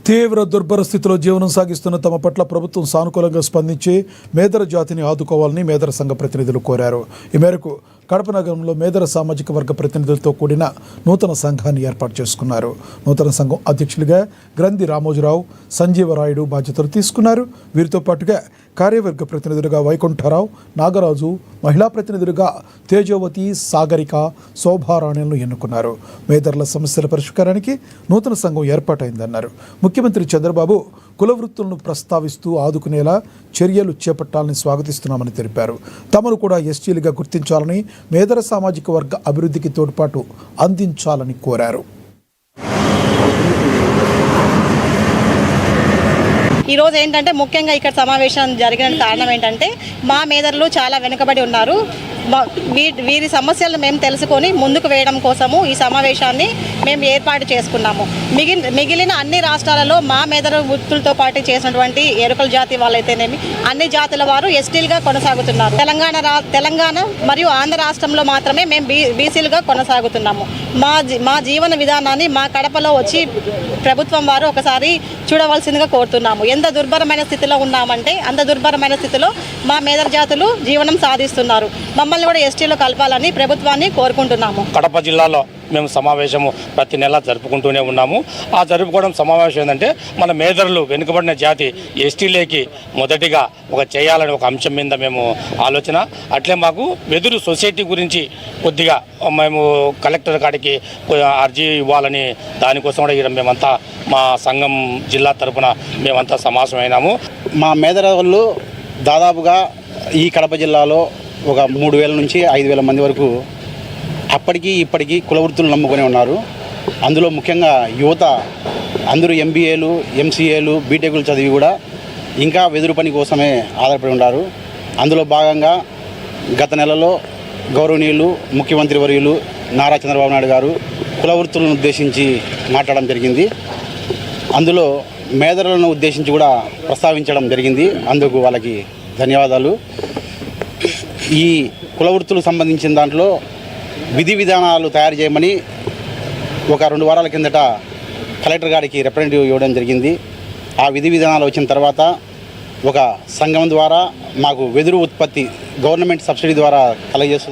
తీవ్ర దుర్భర స్థితిలో జీవనం సాగిస్తున్న తమ పట్ల ప్రభుత్వం సానుకూలంగా స్పందించి మేదర జాతిని ఆదుకోవాలని మేదర సంఘ ప్రతినిధులు కోరారు. ఈ మేరకు కడప నగరంలో మేదర సామాజిక వర్గ ప్రతినిధులతో కూడిన నూతన సంఘాన్ని ఏర్పాటు చేసుకున్నారు. నూతన సంఘం అధ్యక్షులుగా గ్రంథి రామోజీరావు, సంజీవరాయుడు బాధ్యతలు తీసుకున్నారు. వీరితో పాటుగా కార్యవర్గ ప్రతినిధులుగా వైకుంఠరావు, నాగరాజు, మహిళా ప్రతినిధులుగా తేజోవతి, సాగరిక, శోభారాణ్యులను ఎన్నుకున్నారు. మేదర్ల సమస్యల పరిష్కారానికి నూతన సంఘం ఏర్పాటైందన్నారు. ముఖ్యమంత్రి చంద్రబాబు కుల వృత్తులను ప్రస్తావిస్తూ ఆదుకునేలా చర్యలు చేపట్టాలని స్వాగతిస్తున్నామని తెలిపారు. తమను కూడా ఎస్టీలుగా గుర్తించాలని, మేదర సామాజిక వర్గ అభివృద్ధికి తోడ్పాటు అందించాలని కోరారు. ఈరోజు ఏంటంటే ముఖ్యంగా ఇక్కడ సమావేశం జరిగిన కారణం ఏంటంటే మా మేదర్లు చాలా వెనుకబడి ఉన్నారు. వీరి సమస్యలను మేము తెలుసుకొని ముందుకు వేయడం కోసము ఈ సమావేశాన్ని మేము ఏర్పాటు చేసుకున్నాము. మిగిలిన అన్ని రాష్ట్రాలలో మా మేదరు వృత్తులతో పాటు చేసినటువంటి ఎరుకల జాతి వాళ్ళైతేనేమి అన్ని జాతుల వారు ఎస్టీలుగా కొనసాగుతున్నారు. తెలంగాణ మరియు ఆంధ్ర రాష్ట్రంలో మాత్రమే మేము బీసీలుగా కొనసాగుతున్నాము. మా జీవన విధానాన్ని మా కడపలో వచ్చి ప్రభుత్వం వారు ఒకసారి చూడవలసిందిగా కోరుతున్నాము. ఎంత దుర్భరమైన స్థితిలో ఉన్నామంటే అంత దుర్భరమైన స్థితిలో మా మేదర్ జాతులు జీవనం సాధిస్తున్నారు. మమ్మల్ని కూడా ఎస్టీలో కలపాలని ప్రభుత్వాన్ని కోరుకుంటున్నాము. కడప జిల్లాలో మేము సమావేశము ప్రతి నెల జరుపుకుంటూనే ఉన్నాము. ఆ జరుపుకోవడం సమావేశం ఏంటంటే మన మేదర్లు వెనుకబడిన జాతి ఎస్టీలేకి మొదటిగా చేయాలని ఒక అంశం మీద మేము ఆలోచన. అట్లే మాకు వెదురు సొసైటీ గురించి కొద్దిగా మేము కలెక్టర్ కాడికి అర్జీ ఇవ్వాలని దానికోసం కూడా ఇక్కడ మేమంతా మా సంఘం జిల్లా తరఫున మేమంతా సమావేశమైనాము. మా మేదర్ వాళ్ళు దాదాపుగా ఈ కడప జిల్లాలో ఒక 3,000 నుంచి 5,000 మంది వరకు అప్పటికి ఇప్పటికీ కుల వృత్తులు నమ్ముకొని ఉన్నారు. అందులో ముఖ్యంగా యువత అందరూ ఎంబీఏలు, ఎంసీఏలు, బీటెక్లు చదివి కూడా ఇంకా వెదురు పని కోసమే ఆధారపడి ఉన్నారు. అందులో భాగంగా గత నెలలో గౌరవనీయులు ముఖ్యమంత్రి వర్యులు నారా చంద్రబాబు నాయుడు గారు కుల వృత్తులను ఉద్దేశించి మాట్లాడడం జరిగింది. అందులో మేదరులను ఉద్దేశించి కూడా ప్రస్తావించడం జరిగింది. అందుకు వాళ్ళకి ధన్యవాదాలు. ఈ కుల వృత్తులకు సంబంధించిన దాంట్లో విధి విధానాలు తయారు చేయమని ఒక 2 వారాల కిందట కలెక్టర్ గారికి రిప్రజెంటేటివ్ ఇవ్వడం జరిగింది. ఆ విధి విధానాలు వచ్చిన తర్వాత ఒక సంఘం ద్వారా మాకు వెదురు ఉత్పత్తి గవర్నమెంట్ సబ్సిడీ ద్వారా కలగజేస్తుంది.